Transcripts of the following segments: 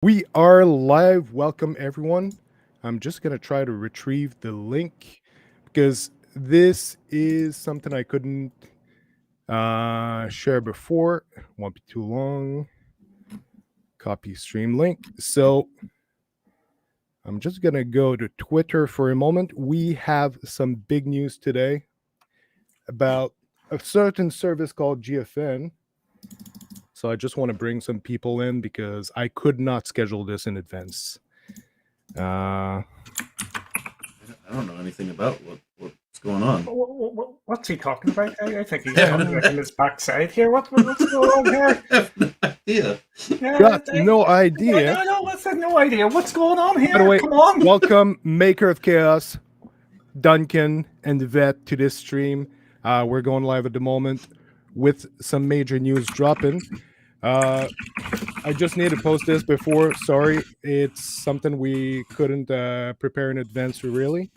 We are live. Welcome, everyone. I'm just going to try to retrieve the link because this is something I couldn't share before. Won't be too long. Copy stream link. So I'm just going to go to Twitter for a moment. We have some big news today about a certain service called GFN. So I just want to bring some people in because I could not schedule this in advance. I don't know anything about what's going on. What's he talking about? I think he's coming from his backside here. What's going on here? I have no idea. Got no idea. No, listen, no idea. What's going on here? By the way, Come on. welcome Maker of Chaos, Duncan, and Vet to this stream. We're going live at the moment with some major news dropping. I just need to post this before. Sorry, it's something we couldn't prepare in advance, really.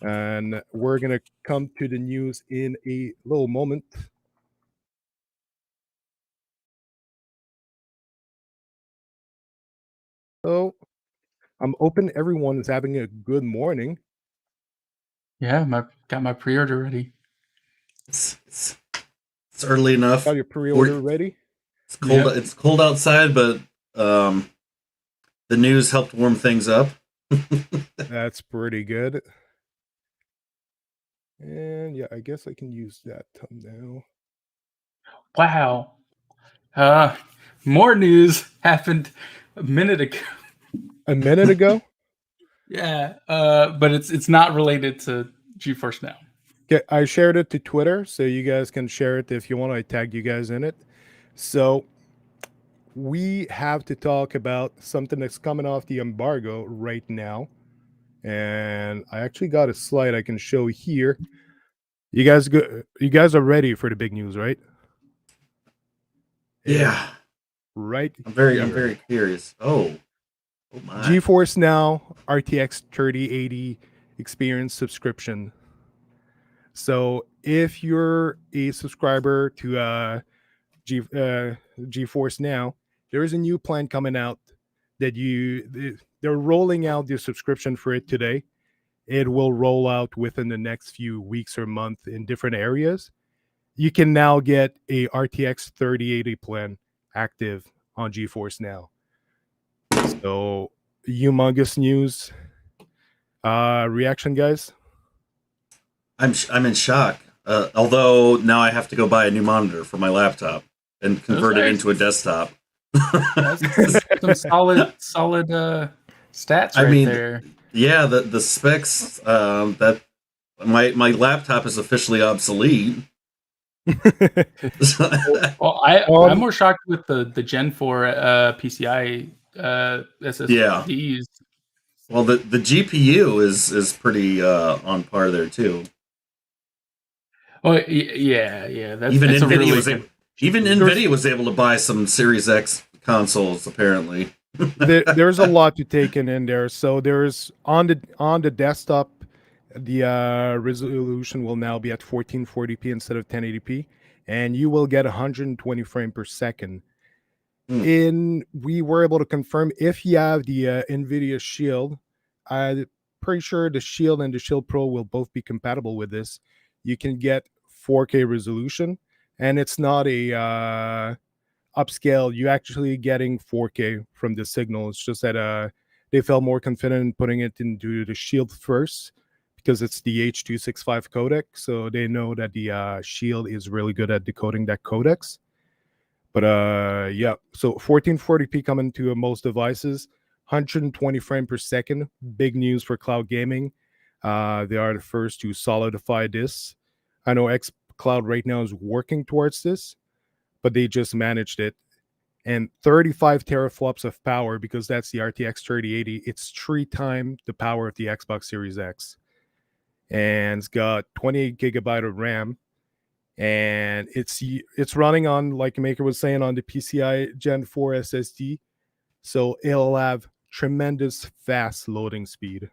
And we're going to come to the news in a little moment. So I'm hoping everyone is having a good morning. Yeah, got my pre-order ready. It's early enough. Got your pre-order ready? It's cold. Yeah. It's cold outside, but the news helped warm things up. That's pretty good. And yeah, I guess I can use that thumbnail. Wow. More news happened a minute ago. A minute ago? Yeah, but it's not related to GeForce Now. Okay, I shared it to Twitter, so you guys can share it if you want. I tagged you guys in it. So we have to talk about something that's coming off the embargo right now. And I actually got a slide I can show here. You guys are ready for the big news, right? Yeah. Right. I'm very curious. Oh my. GeForce Now RTX 3080 experience subscription. So if you're a subscriber to GeForce Now, there is a new plan coming out that they're rolling out the subscription for it today. It will roll out within the next few weeks or month in different areas. You can now get a RTX 3080 plan active on GeForce Now. So humongous news. Reaction, guys? I'm in shock. Although now I have to go buy a new monitor for my laptop and convert it into a desktop. Some solid stats right there. Yeah, the specs that my laptop is officially obsolete. Well, I'm more shocked with the Gen 4 PCI SSDs. Yeah. Well, the GPU is pretty on par there too. Oh yeah. That's even Nvidia was able to buy some Series X consoles apparently. There's a lot to take in there. So there's on the desktop, the resolution will now be at 1440p instead of 1080p, and you will get 120 frames per second. We were able to confirm if you have the NVIDIA Shield. I'm pretty sure the Shield and the Shield Pro will both be compatible with this. You can get 4K resolution, and it's not a upscale. You're actually getting 4K from the signal. It's just that they felt more confident in putting it into the Shield first because it's the H.265 codec. So they know that the Shield is really good at decoding that codecs. But yeah, so 1440p coming to most devices, 120 frames per second. Big news for cloud gaming. They are the first to solidify this. I know xCloud right now is working towards this, but they just managed it. And 35 teraflops of power, because that's the RTX 3080. It's 3 times the power of the Xbox Series X. And it's got 28 gigabyte of RAM. And it's running on, like Maker was saying, on the PCI Gen 4 SSD. So it'll have tremendous fast loading speed.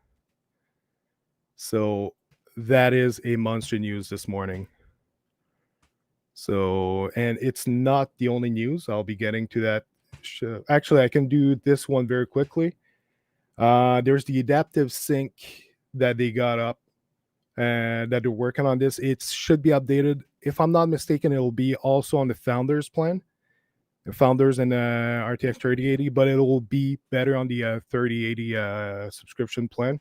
So that is a monster news this morning. So, and it's not the only news. I'll be getting to that Actually, I can do this one very quickly. There's the adaptive sync that they got up and that they're working on this. It should be updated. If I'm not mistaken, it'll be also on the Founders plan, the Founders and RTX 3080, but it'll be better on the 3080 subscription plan.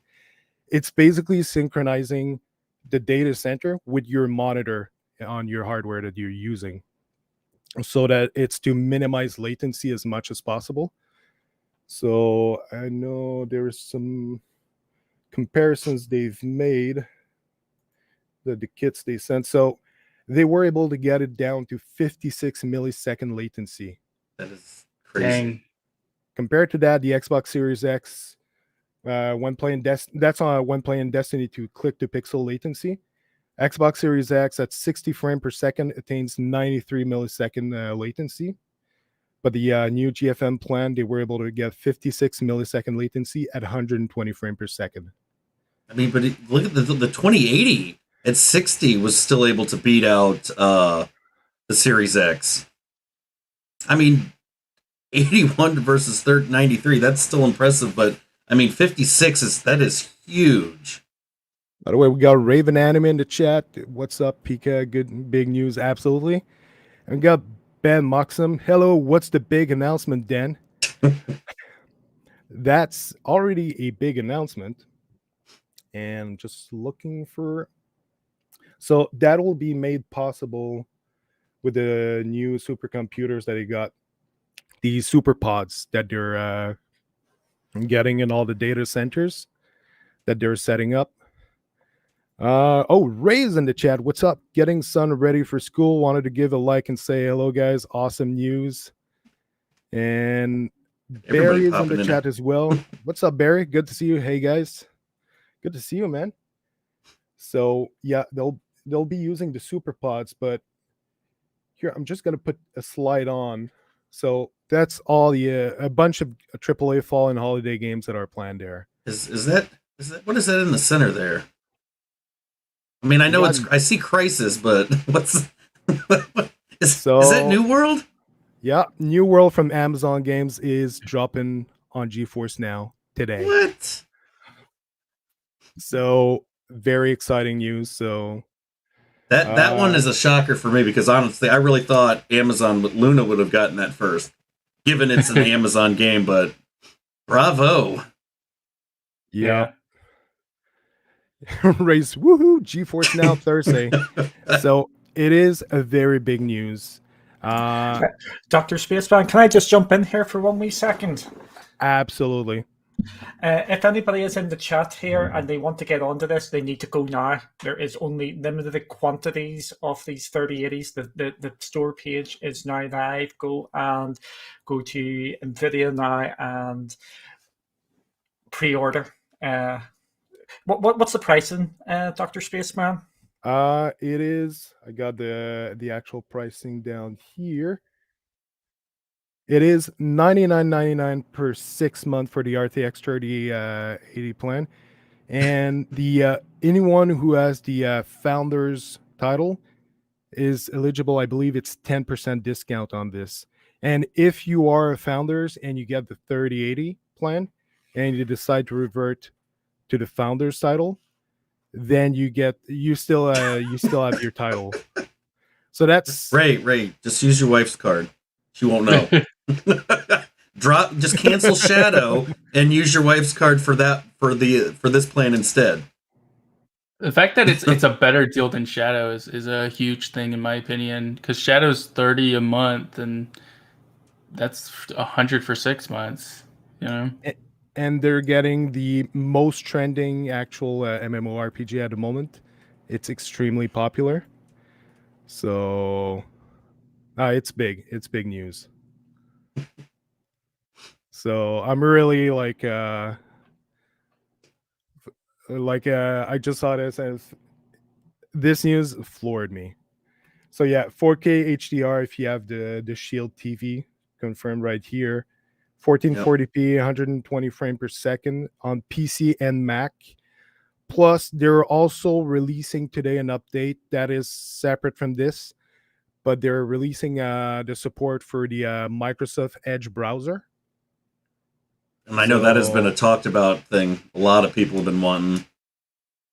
It's basically synchronizing the data center with your monitor on your hardware that you're using, so that it's to minimize latency as much as possible. So I know there's some comparisons they've made, the kits they sent. So they were able to get it down to 56 millisecond latency. That is crazy. Dang. Compared to that, the Xbox Series X, when playing when playing Destiny 2 click to pixel latency. Xbox Series X at 60 frame per second attains 93 millisecond latency. But the new GFN plan, they were able to get 56 millisecond latency at 120 frame per second. I mean, but look at the 2080 at 60 was still able to beat out the Series X. I mean, 81 versus 93, that's still impressive, but I mean, 56 is huge. By the way, we got Raven Anime in the chat. What's up, Pika? Good, big news, absolutely. And we got Ben Moxham. Hello, what's the big announcement, Dan? That's already a big announcement. And just looking for... So that will be made possible with the new supercomputers that they got. These super pods that they're getting in all the data centers that they're setting up. Ray's in the chat. What's up? Getting son ready for school. Wanted to give a like and say hello, guys. Awesome news. And Barry is in the chat as well. What's up, Barry? Good to see you. Hey, guys. Good to see you, man. So yeah, they'll be using the super pods, but here I'm just gonna put a slide on. So that's all the a bunch of AAA fall and holiday games that are planned there. Is that what is that in the center there? I mean, I know I see Crisis, but is that New World? Yeah, New World from Amazon Games is dropping on GeForce now today. What? So very exciting news. So that one is a shocker for me, because honestly, I really thought Amazon with Luna would have gotten that first, given it's an Amazon game. But bravo! Yeah. Race, woohoo! GeForce Now Thursday. So it is a very big news. Dr. Spaceman, can I just jump in here for 1 wee second? Absolutely. If anybody is in the chat here and they want to get onto this, they need to go now. There is only limited quantities of these 3080s. The store page is now live. Go to NVIDIA now and pre-order. What's the pricing, Dr. Spaceman? It is. I got the actual pricing down here. It is $99.99 per 6 month for the RTX 3080 plan, and the anyone who has the founder's title is eligible. I believe it's 10% discount on this. And if you are a founders and you get the 3080 plan and you decide to revert to the founder's title, then you still have your title. So that's Ray. Just use your wife's card. She won't know. Just cancel Shadow and use your wife's card for this plan instead. The fact that it's a better deal than Shadow is a huge thing in my opinion, because Shadow's $30 a month and that's $100 for 6 months. You know. And they're getting the most trending actual MMORPG at the moment. It's extremely popular. So it's big. It's big news. So I'm really I just saw this as this news floored me. So yeah, 4K HDR if you have the Shield TV confirmed right here. 1440p, 120 frame per second on PC and Mac. Plus, they're also releasing today an update that is separate from this, but they're releasing the support for the Microsoft Edge browser. And I know that has been So- a talked about thing. A lot of people have been wanting.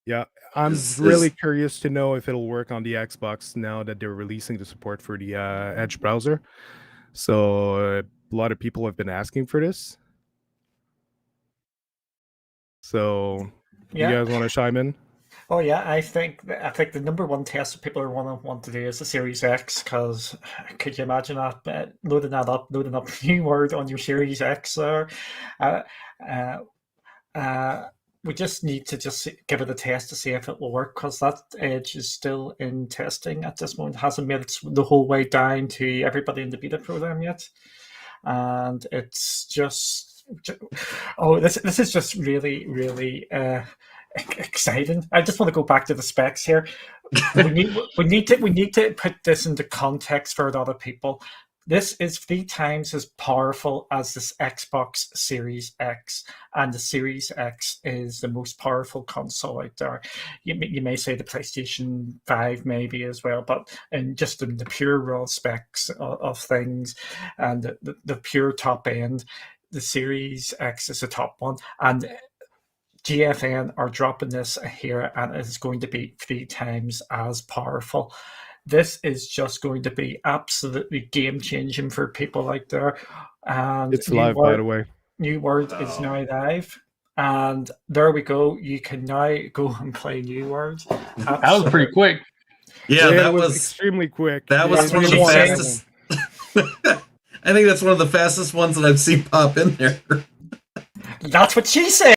Yeah, I'm really curious to know if it'll work on the Xbox now that they're releasing the support for the Edge browser. So a lot of people have been asking for this. So you guys want to chime in? Oh yeah, I think the number one test that people are want to do is the Series X, because could you imagine that loading up new Word on your Series X there? Uh, uh, we just need to just give it a test to see if it will work, because that Edge is still in testing at this moment. It hasn't made it the whole way down to everybody in the beta program yet, and it's just this is just really exciting. I just want to go back to the specs here. We need to put this into context for a lot of people. This is 3 times as powerful as this Xbox Series X, and the Series X is the most powerful console out there. You may say the PlayStation 5 maybe as well, but just in the pure raw specs of things and the pure top end, the Series X is the top one. And GFN are dropping this here, and it's going to be 3 times as powerful. This is just going to be absolutely game-changing for people out there. And it's live, by the way. New Word is now live. And there we go. You can now go and play New Word. That was pretty quick. Yeah, that was was extremely quick. That was one of the fastest. I think that's one of the fastest ones that I've seen pop in there. That's what she said.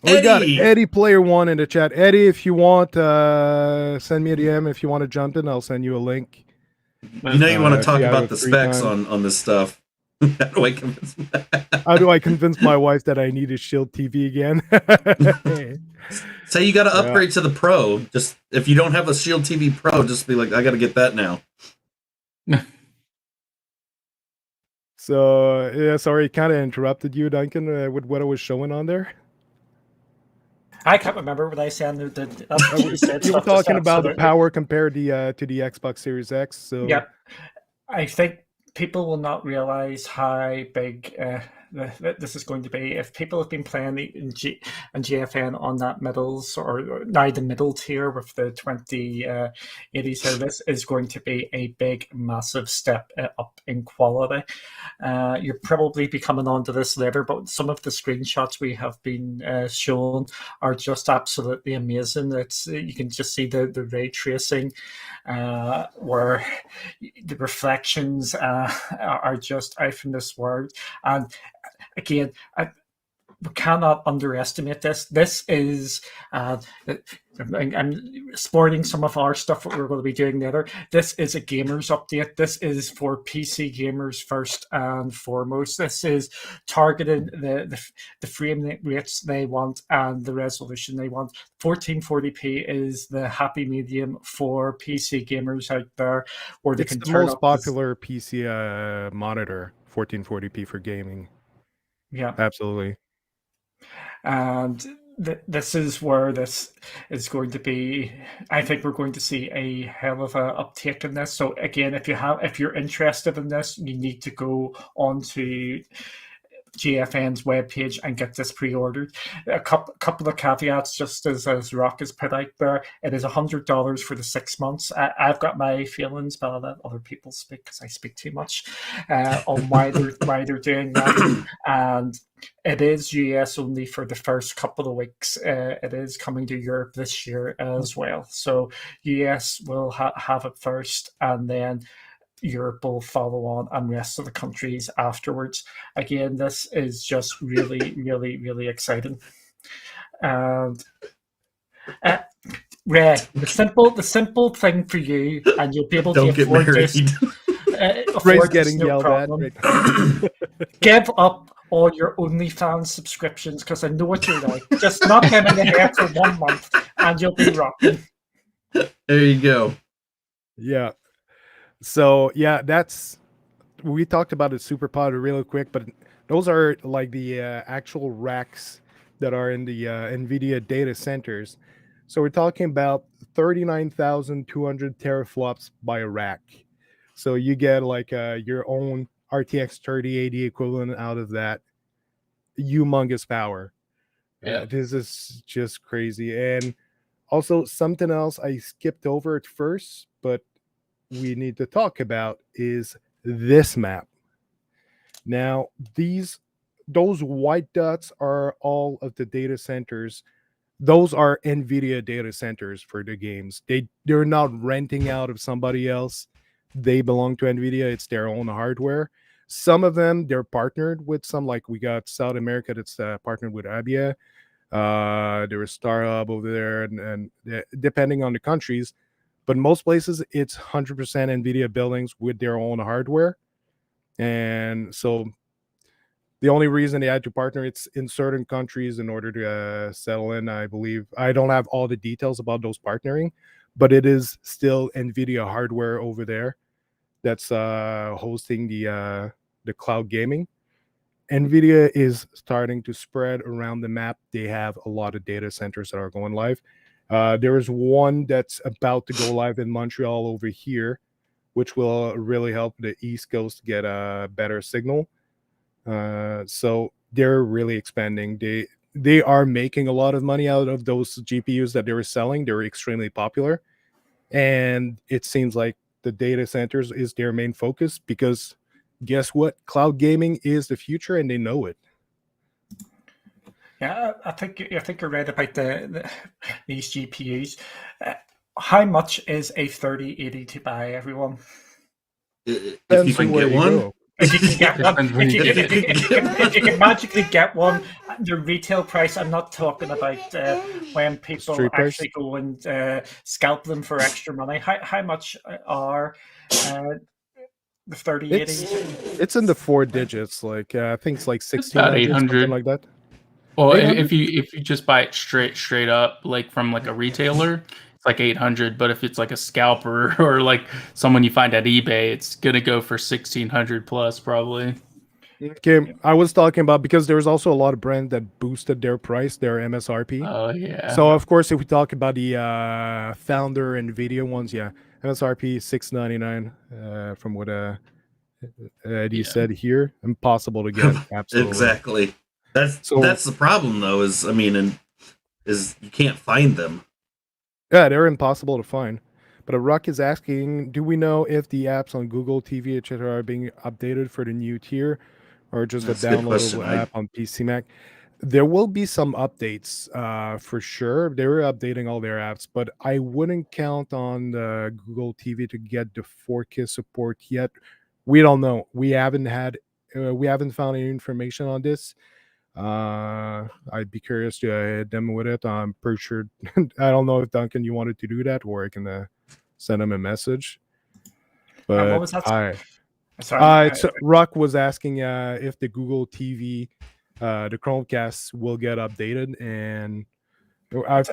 We got Eddie Player 1 in the chat. Eddie, if you want, send me a DM. If you want to jump in, I'll send you a link. You know you want to talk about the specs on this stuff. How do I convince my wife that I need a Shield TV again? Say you got to upgrade to the Pro. Just if you don't have a Shield TV Pro, just be like, I got to get that now. So yeah, sorry, kind of interrupted you, Duncan, with what I was showing on there. I can't remember what I said. You were talking about the power compared to the Xbox Series X. So yeah, I think people will not realize how big this is going to be. If people have been playing in GFN on that middles or now the middle tier with the 2080 service, is going to be a big, massive step up in quality. You'll probably be coming on to this later, but some of the screenshots we have been shown are just absolutely amazing. You can just see the ray tracing, where the reflections are just out from this world. And again, we cannot underestimate this. This is, I'm sporting some of our stuff that we're going to be doing later. This is a gamers update. This is for PC gamers first and foremost. This is targeting the frame rates they want and the resolution they want. 1440p is the happy medium for PC gamers out there, where they it's can the turn most up popular PC monitor, 1440p for gaming. Yeah, absolutely. And this is where this is going to be. I think we're going to see a hell of a uptake in this. So again, if you're interested in this, you need to go onto GFN's webpage and get this pre-ordered. A couple of caveats, just as Rock has put out there. It is $100 for the 6 months. I've got my feelings, but I'll let other people speak because I speak too much on why they're doing that. And it is US only for the first couple of weeks. It is coming to Europe this year as well. So US will have it first, and then Europe will follow on, and rest of the countries afterwards. Again, this is just really, really, really exciting. And Ray, the simple thing for you, and you'll be able to afford this. Ray's getting yelled at. Give up all your OnlyFans subscriptions, because I know what you're like. Just knock them in the head for 1 month, and you'll be rocking. There you go. Yeah. So yeah, we talked about the SuperPod really quick, but those are like the actual racks that are in the NVIDIA data centers. So we're talking about 39,200 teraflops by rack. So you get like your own RTX 3080 equivalent out of that humongous power. Yeah. This is just crazy. And also something else I skipped over at first, but we need to talk about is this map. Now, those white dots are all of the data centers. Those are Nvidia data centers for the games. They're not renting out of somebody else. They belong to Nvidia. It's their own hardware. Some of them they're partnered with some, like we got South America that's partnered with Abia. There is StarHub over there, and depending on the countries, but most places it's 100% Nvidia buildings with their own hardware. And so the only reason they had to partner, it's in certain countries in order to settle in. I believe I don't have all the details about those partnering, but it is still Nvidia hardware over there that's hosting the cloud gaming. Nvidia is starting to spread around the map. They have a lot of data centers that are going live. There is one that's about to go live in Montreal over here, which will really help the East Coast get a better signal. So they're really expanding. They are making a lot of money out of those GPUs that they were selling. They were extremely popular, and it seems like the data centers is their main focus because guess what? Cloud gaming is the future, and they know it. Yeah, I think you're right about these GPUs. How much is a 3080 to buy, everyone? If you Depends can where get you one. go. If you can get one, Depends where you get it. if you can magically get one, the retail price. I'm not talking about when people Street price? actually go and scalp them for extra money. How much are the 3080s? It's in the 4 digits. Like I think it's like It's about 1600, something 800. like that. Well, 800. if you just buy it straight up, like from like a retailer, it's like 800. But if it's like a scalper or like someone you find at eBay, it's gonna go for 1600 plus probably. Okay, I was talking about because there was also a lot of brands that boosted their price, their MSRP. Oh yeah. So of course, if we talk about the founder Nvidia ones, yeah, MSRP 699. From what Eddie Yeah. said here, impossible to get. Absolutely. Exactly. That's So the problem though. Is I mean, and is you can't find them. yeah, they're impossible to find. But Ruck is asking, do we know if the apps on Google TV, etc., are being updated for the new tier, or just That's a a good question. downloadable app on PC Mac? There will be some updates for sure. They're updating all their apps, but I wouldn't count on the Google TV to get the 4K support yet. We don't know. We haven't found any information on this. I'd be curious to demo with it. I'm pretty sure. I don't know if Duncan, you wanted to do that, or I can send him a message. What But was that? I, Sorry. it's Rock was asking if the Google TV, the Chromecast will get updated, and I've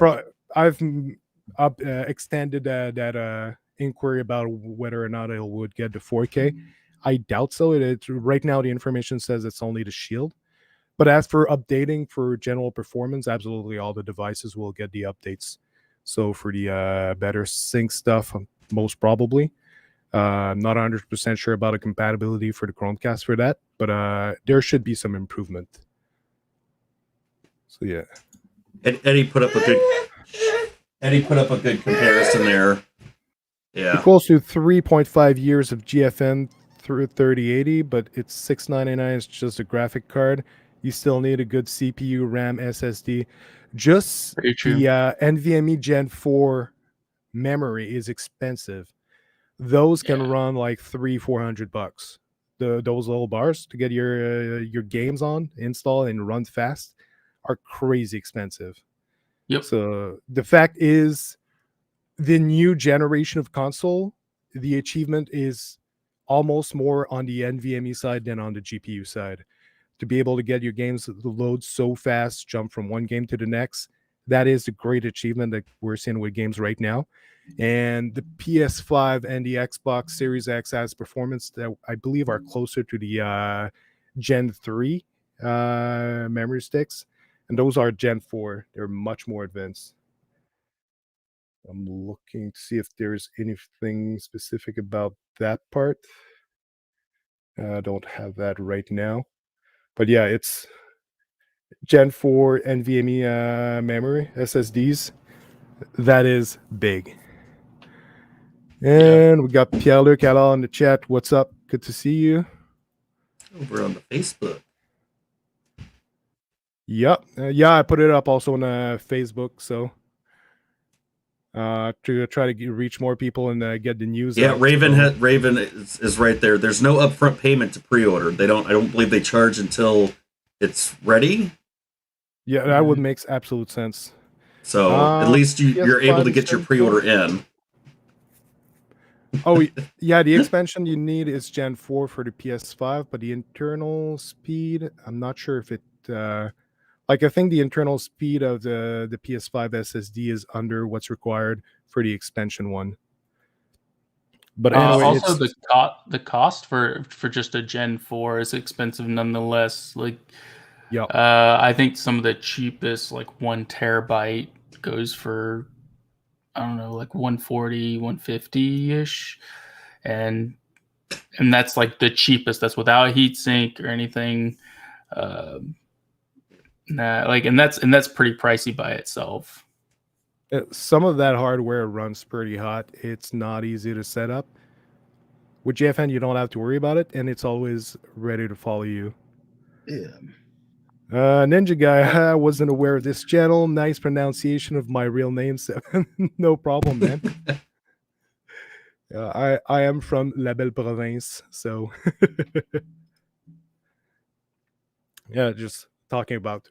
extended that inquiry about whether or not it would get the 4K. I doubt so. It's right now the information says it's only the Shield. But as for updating for general performance, absolutely all the devices will get the updates. So for the better sync stuff, most probably. I'm not 100% sure about the compatibility for the Chromecast for that, but there should be some improvement. So yeah. Eddie put up a good comparison there. Yeah. Equals to 3.5 years of GFN through 3080, but it's $699. It's just a graphic card. You still need a good CPU, RAM, SSD. Just Very true. the NVMe Gen 4 memory is expensive. Those can Yeah. run like $300-400. Those little bars to get your games on, install, and run fast are crazy expensive. Yep. So the fact is, the new generation of console, the achievement is almost more on the NVMe side than on the GPU side. To be able to get your games to load so fast, jump from one game to the next, that is a great achievement that we're seeing with games right now. And the PS5 and the Xbox Series X has performance that I believe are closer to the Gen 3 memory sticks. And those are Gen 4. They're much more advanced. I'm looking to see if there's anything specific about that part. I don't have that right now. But yeah, it's Gen 4 NVMe memory SSDs. That is big. And we got Pierre-Luc Allard in the chat. What's up? Good to see you. Over on the Facebook. Yep. Yeah, I put it up also on Facebook. So to try to reach more people and get the news Yeah, out. Raven is right there. There's no upfront payment to pre-order. I don't believe they charge until it's ready. Yeah, that would make absolute sense. So at least you're able to get your pre-order in. Oh, yeah, the expansion you need is Gen 4 for the PS5, but the internal speed, I'm not sure if it... I think the internal speed of the PS5 SSD is under what's required for the expansion one. But anyway, also the cost for just a Gen 4 is expensive nonetheless. Like, yeah, I think some of the cheapest, like 1 terabyte, goes for, I don't know, like 140, 150 ish, and that's like the cheapest. That's without heatsink or anything. And that's pretty pricey by itself. some of that hardware runs pretty hot. It's not easy to set up. With GFN, you don't have to worry about it, and it's always ready to follow you. Yeah. Ninja guy, I wasn't aware of this channel. Nice pronunciation of my real name. So no problem, man. I am from La Belle Province, so yeah, just talking about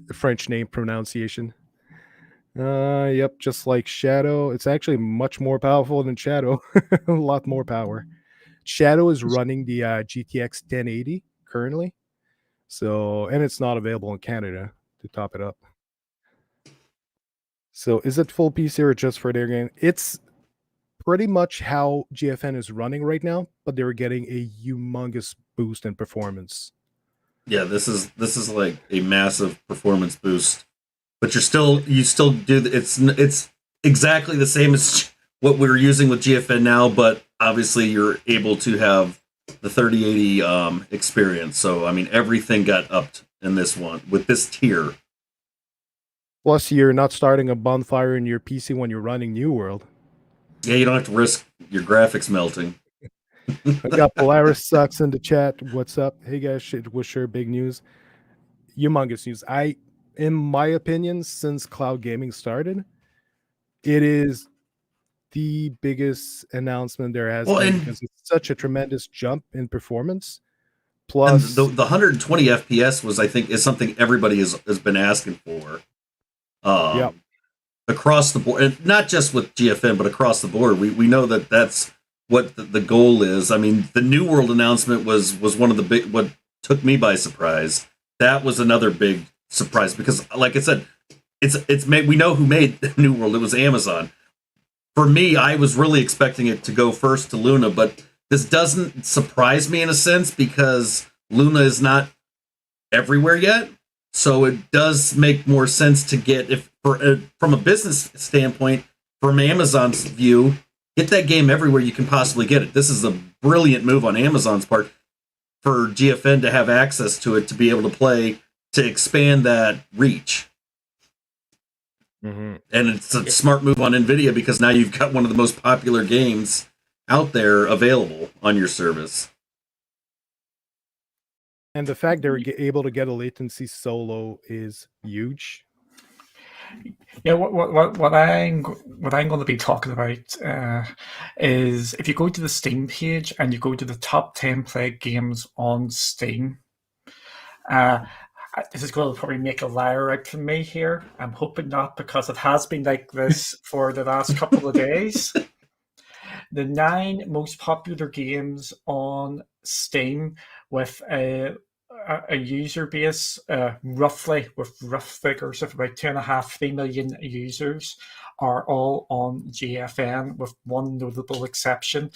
the French name pronunciation. Yep, just like Shadow. It's actually much more powerful than Shadow. A lot more power. Shadow is running the GTX 1080 currently. So, and it's not available in Canada to top it up. So, is it full PC or just for their game? It's pretty much how GFN is running right now, but they're getting a humongous boost in performance. Yeah, this is like a massive performance boost. But you still do it's exactly the same as what we're using with GFN now, but obviously you're able to have the 3080 experience. So I mean everything got upped in this one with this tier. Plus, you're not starting a bonfire in your PC when you're running New World. Yeah, you don't have to risk your graphics melting. I got Polaris Sucks in the chat. What's up? Hey guys, it was sure big news. Humongous news. In my opinion, since cloud gaming started, it is the biggest announcement there has been because it's such a tremendous jump in performance. Plus, and the 120 FPS is something everybody has been asking for. Across the board, and not just with GFN, but across the board, we know that's what the goal is. I mean, the New World announcement was one of the big, what took me by surprise. That was another big surprise because, like I said, it's made. We know who made New World. It was Amazon. For me, I was really expecting it to go first to Luna, but this doesn't surprise me in a sense because Luna is not everywhere yet. So it does make more sense to get, from a business standpoint, from Amazon's view, get that game everywhere you can possibly get it. This is a brilliant move on Amazon's part for GFN to have access to it, to be able to play, to expand that reach. Mm-hmm. And it's a smart move on NVIDIA because now you've got one of the most popular games out there available on your service. And the fact they're able to get a latency so low is huge. Yeah, what I'm going to be talking about is if you go to the Steam page and you go to the top 10 played games on Steam. This is going to probably make a liar out of me here. I'm hoping not, because it has been like this for the last couple of days. The 9 most popular games on Steam with a user base, roughly, with rough figures of about 2.5-3 million users, are all on GFN, with one notable exception,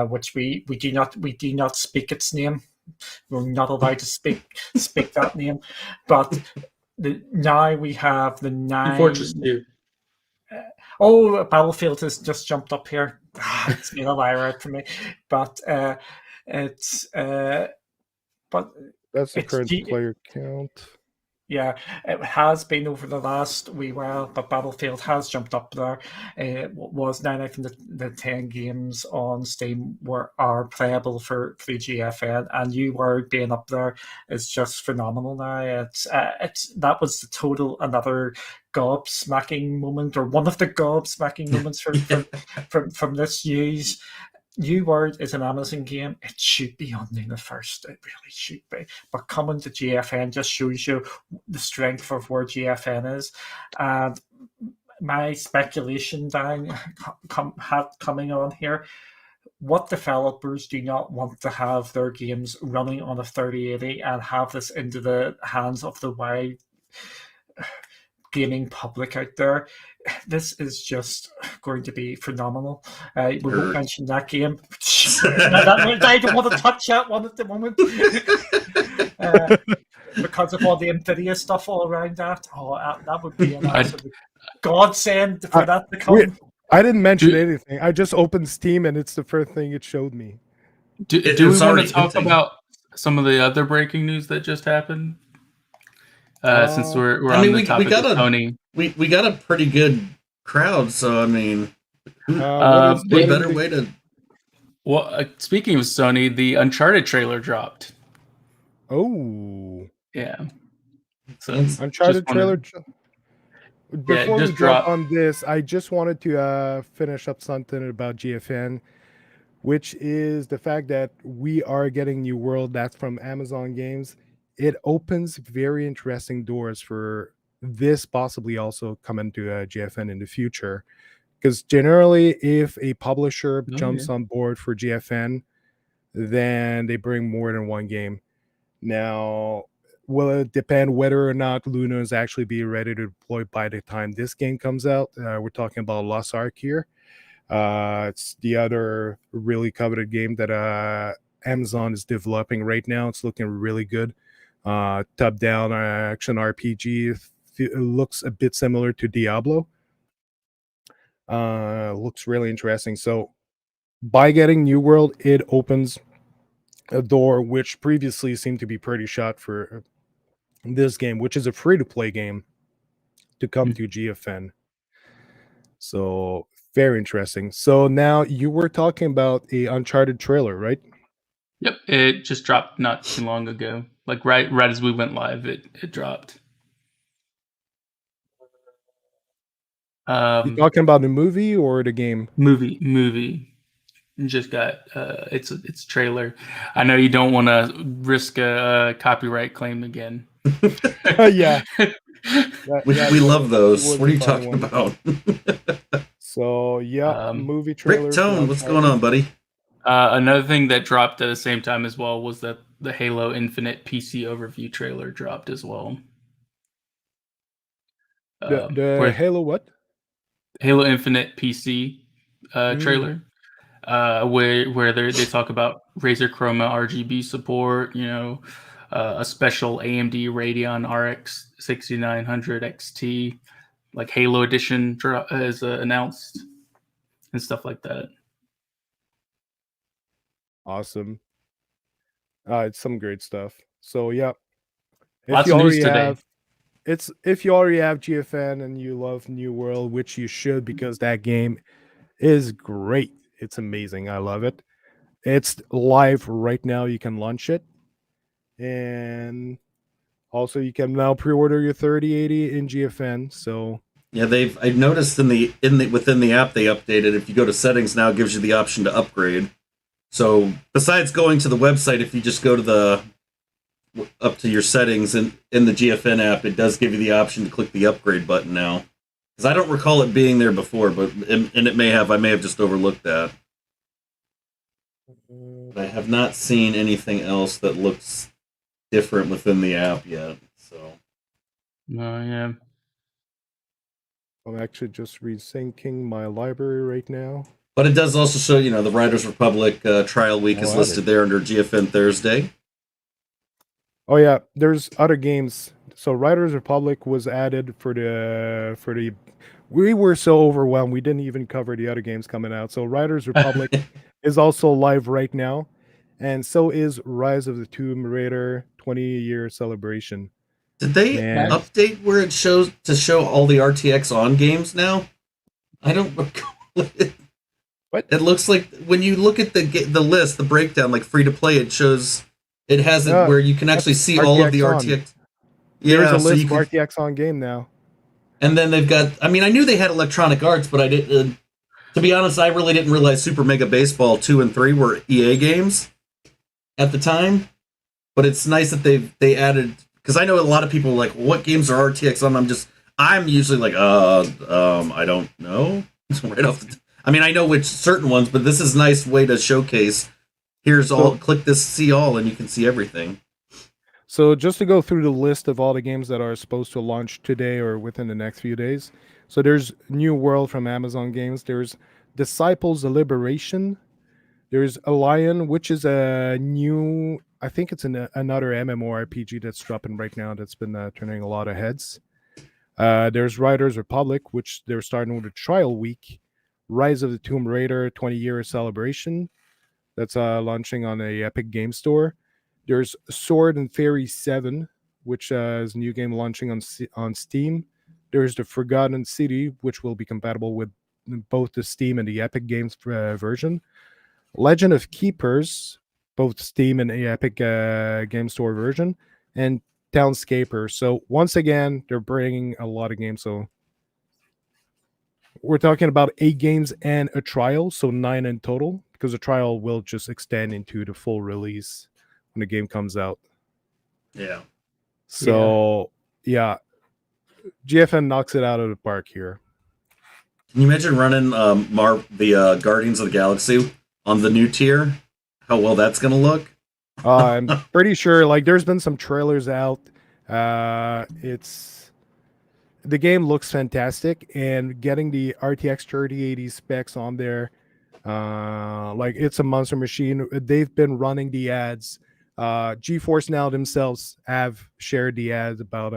which we do not speak its name. We're not allowed to speak that name, but now we have the 9. Fortress 2. Oh, Battlefield has just jumped up here. It's been a liar out for me, but it's but That's the it's current player count. yeah, it has been over the last wee while, but Battlefield has jumped up there. It was 9 out of the 10 games on Steam are playable for the GFN, and you were being up there is just phenomenal now. It's that was the total another gobsmacking moment, or one of the gobsmacking moments from this news. New World is an Amazon game. It should be on Nina first. It really should be. But coming to GFN just shows you the strength of where GFN is. And my speculation, Dan, coming on here, what developers do not want to have their games running on a 3080 and have this into the hands of the wide gaming public out there? This is just going to be phenomenal. We won't mention that game. I don't want to touch that one at the moment because of all the Nvidia stuff all around that. Oh, that would be an absolute godsend for that to come. I didn't mention anything. I just opened Steam and it's the first thing it showed me. Do we want to talk about some of the other breaking news that just happened? Since we're on the topic of Sony. We got a pretty good crowd, so I mean, what better way to? Well, speaking of Sony, the Uncharted trailer dropped. Oh, yeah. So Uncharted trailer. Before we drop on this, I just wanted to finish up something about GFN, which is the fact that we are getting New World. That's from Amazon Games. It opens very interesting doors for this possibly also coming to GFN in the future. Because generally, if a publisher jumps on board for GFN, then they bring more than one game. Now, will it depend whether or not Luna is actually be ready to deploy by the time this game comes out? We're talking about Lost Ark here. It's the other really coveted game that Amazon is developing right now. It's looking really good. Top-down action RPG. It looks a bit similar to Diablo. Looks really interesting. So by getting New World, it opens a door which previously seemed to be pretty shut for this game, which is a free-to-play game, to come to GFN. So very interesting. So now you were talking about a Uncharted trailer, right? Yep, it just dropped not too long ago. Like right as we went live, it dropped. You talking about the movie or the game? Movie. Just got it's trailer. I know you don't want to risk a copyright claim again. Yeah. We love those. What are you talking about? So yeah, movie trailer. Rick Tone, what's going on, buddy? Another thing that dropped at the same time as well was that the Halo Infinite PC overview trailer dropped as well. The Halo what? Halo Infinite PC trailer, where they talk about Razer Chroma RGB support, a special AMD Radeon RX 6900 XT, like Halo Edition is announced, and stuff like that. Awesome. It's some great stuff. So yeah, Lots of news today. If you already have GFN and you love New World, which you should, because that game is great. It's amazing. I love it. It's live right now. You can launch it, and also you can now pre-order your 3080 in GFN. So yeah, I've noticed within the app they updated. If you go to settings now, it gives you the option to upgrade. So besides going to the website, if you just go to up to your settings in the GFN app, it does give you the option to click the upgrade button now. Because I don't recall it being there before, and I may have just overlooked that. But I have not seen anything else that looks different within the app yet. So. Yeah. I'm actually just resyncing my library right now. But it does also show, the Riders Republic trial week is listed there under GFN Thursday. Oh yeah, there's other games. So Riders Republic was added for the We were so overwhelmed we didn't even cover the other games coming out. So Riders Republic is also live right now, and so is Rise of the Tomb Raider 20-year celebration. Did they And update where it shows to show all the RTX on games now? I don't recall it. What? It looks like when you look at the list, the breakdown, like free to play, it shows it has it where you can actually see all of the RTX on. RTX. there's Yeah, a so list you of can. RTX on game now. And then they've got. I mean, I knew they had Electronic Arts, but I didn't. To be honest, I really didn't realize Super Mega Baseball 2 and 3 were EA games at the time. But it's nice that they added, because I know a lot of people are like, what games are RTX on? I'm usually like, I don't know. Right off the I mean, I know which certain ones, but this is a nice way to showcase. Here's all. Click this, see all, and you can see everything. So just to go through the list of all the games that are supposed to launch today or within the next few days. So there's New World from Amazon Games. There's Disciples: The Liberation. There's Allion, which is a new. I think it's another MMORPG that's dropping right now. That's been turning a lot of heads. There's Riders Republic, which they're starting with a trial week. Rise of the Tomb Raider 20-year celebration. That's launching on a Epic Game Store. There's Sword and Fairy 7, which is a new game launching on Steam. There's The Forgotten City, which will be compatible with both the Steam and the Epic Games version. Legend of Keepers, both Steam and the Epic Game Store version. And Townscaper. So once again, they're bringing a lot of games. So we're talking about 8 games and a trial, so 9 in total, because the trial will just extend into the full release when the game comes out. Yeah. So, yeah. GFN knocks it out of the park here. Can you imagine running the Guardians of the Galaxy on the new tier? How well that's going to look? I'm pretty sure, like, there's been some trailers out. The game looks fantastic, and getting the RTX 3080 specs on there, like, it's a monster machine. They've been running the ads. Geforce now themselves have shared the ads about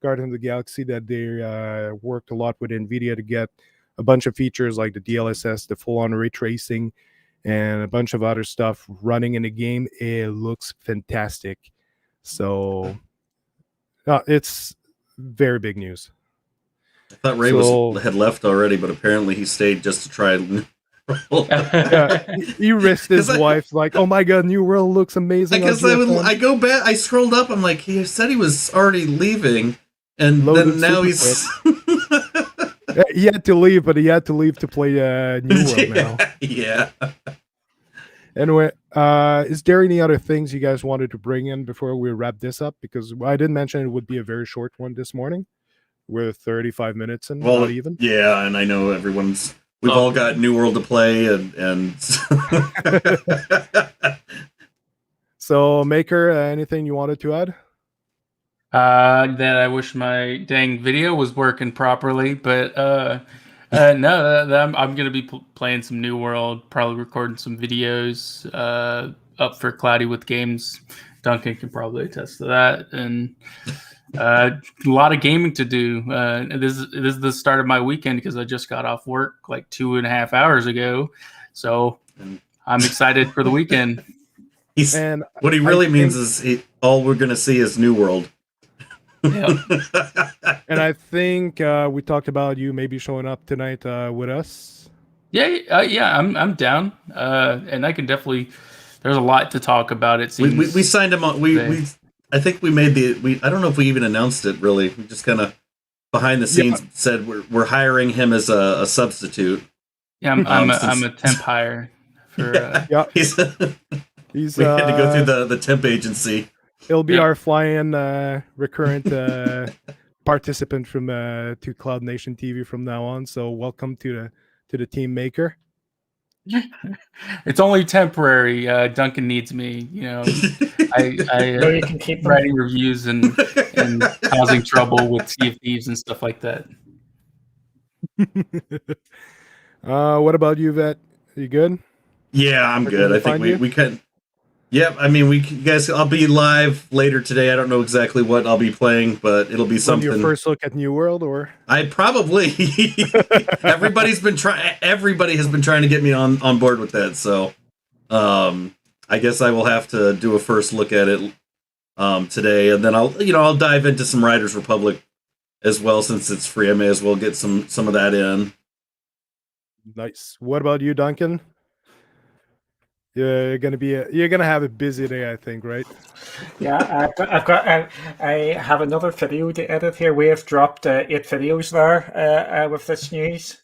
Guardians of the Galaxy, that they worked a lot with NVIDIA to get a bunch of features like the DLSS, the full-on ray tracing, and a bunch of other stuff running in the game. It looks fantastic. So it's very big news. I thought Ray had left already, but apparently he stayed just to try and. Yeah, he risked his wife. Like, oh my god, New World looks amazing. Because I go back, I scrolled up. I'm like, he said he was already leaving, and then now he's. He had to leave, but he had to leave to play New World now. Yeah. Anyway, is there any other things you guys wanted to bring in before we wrap this up? Because I did mention it would be a very short one this morning. We're 35 minutes in, not even. Yeah, and I know we've all got New World to play, and So, Maker, anything you wanted to add? That I wish my dang video was working properly, but no, I'm gonna be playing some New World, probably recording some videos up for Cloudy with Games. Duncan can probably attest to that, and a lot of gaming to do. This is the start of my weekend because I just got off work like 2.5 hours ago, so I'm excited for the weekend. And what he really means is all we're gonna see is New World. Yeah. And I think we talked about you maybe showing up tonight with us. Yeah, I'm down, and I can definitely. There's a lot to talk about. It seems we signed him on. I think we made I don't know if we even announced it. Really, we just kind of behind the scenes said we're hiring him as a substitute. Yeah, I'm a temp hire for. He's we had to go through the temp agency. He'll be our fly-in recurrent participant from to Cloud Nation TV from now on. So welcome to the team, Maker. It's only temporary. Duncan needs me. I you can keep writing reviews and causing trouble with Sea of Thieves and stuff like that. What about you, Vet? You good? Yeah, I'm good. I think we can. Yep, I mean, you guys, I'll be live later today. I don't know exactly what I'll be playing, but it'll be When something. your first look at New World, or I probably everybody has been trying to get me on board with that. So, I guess I will have to do a first look at it today, and then I'll dive into some Riders Republic as well since it's free. I may as well get some of that in. nice. What about you, Duncan? You're gonna have a busy day, I think, right? Yeah, I have another video to edit here. We have dropped 8 videos there with this news.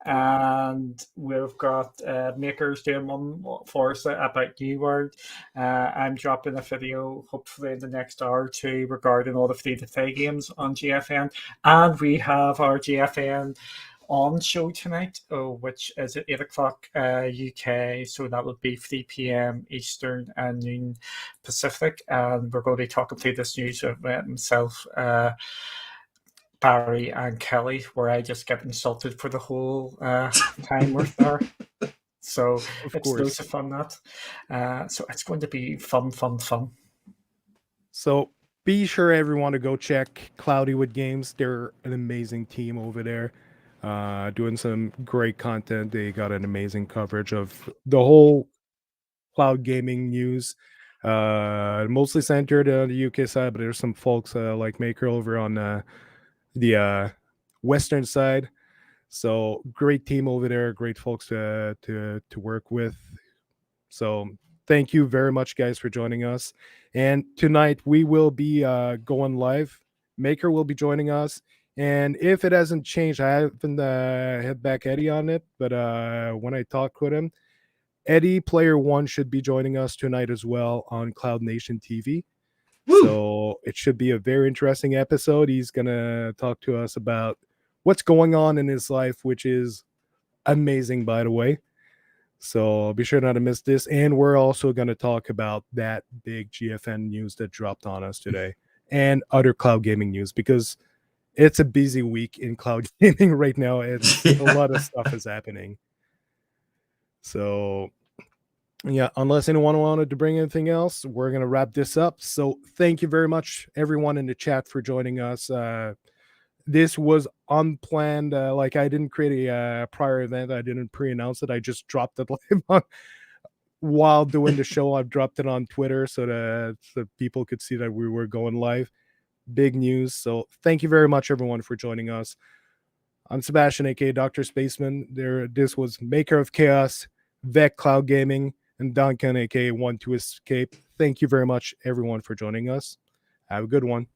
And we've got Makers doing one for us about New World. I'm dropping a video hopefully in the next hour or two regarding all the free-to-play games on GFN. And we have our GFN on show tonight, which is at 8 o'clock UK, so that would be 3 p.m. Eastern and noon Pacific. And we're going to be talking through this news with myself, Barry and Kelly, where I just get insulted for the whole time we're there. So Of it's course. loads of fun, that. So it's going to be fun. So be sure everyone to go check Cloudywood Games. They're an amazing team over there, doing some great content. They got an amazing coverage of the whole cloud gaming news, mostly centered on the UK side, but there's some folks like Maker over on the western side. So great team over there, great folks to work with. So thank you very much, guys, for joining us. And tonight we will be going live. Maker will be joining us. And if it hasn't changed, I haven't had back Eddie on it, but when I talked with him, Eddie Player One should be joining us tonight as well on Cloud Nation TV. Woo! So it should be a very interesting episode. He's gonna talk to us about what's going on in his life, which is amazing, by the way. So be sure not to miss this. And we're also going to talk about that big GFN news that dropped on us today and other cloud gaming news, because it's a busy week in cloud gaming right now. It's a lot of stuff is happening. So yeah, unless anyone wanted to bring anything else, we're going to wrap this up. So thank you very much, everyone in the chat, for joining us. This was unplanned. Like, I didn't create a prior event. I didn't pre-announce it. I just dropped it live on while doing the show. I've dropped it on Twitter so that people could see that we were going live. Big news. So thank you very much, everyone, for joining us. I'm Sebastian, aka Dr. Spaceman. This was Maker of Chaos, Vec Cloud Gaming, and Duncan, aka One to Escape. Thank you very much, everyone, for joining us. Have a good one.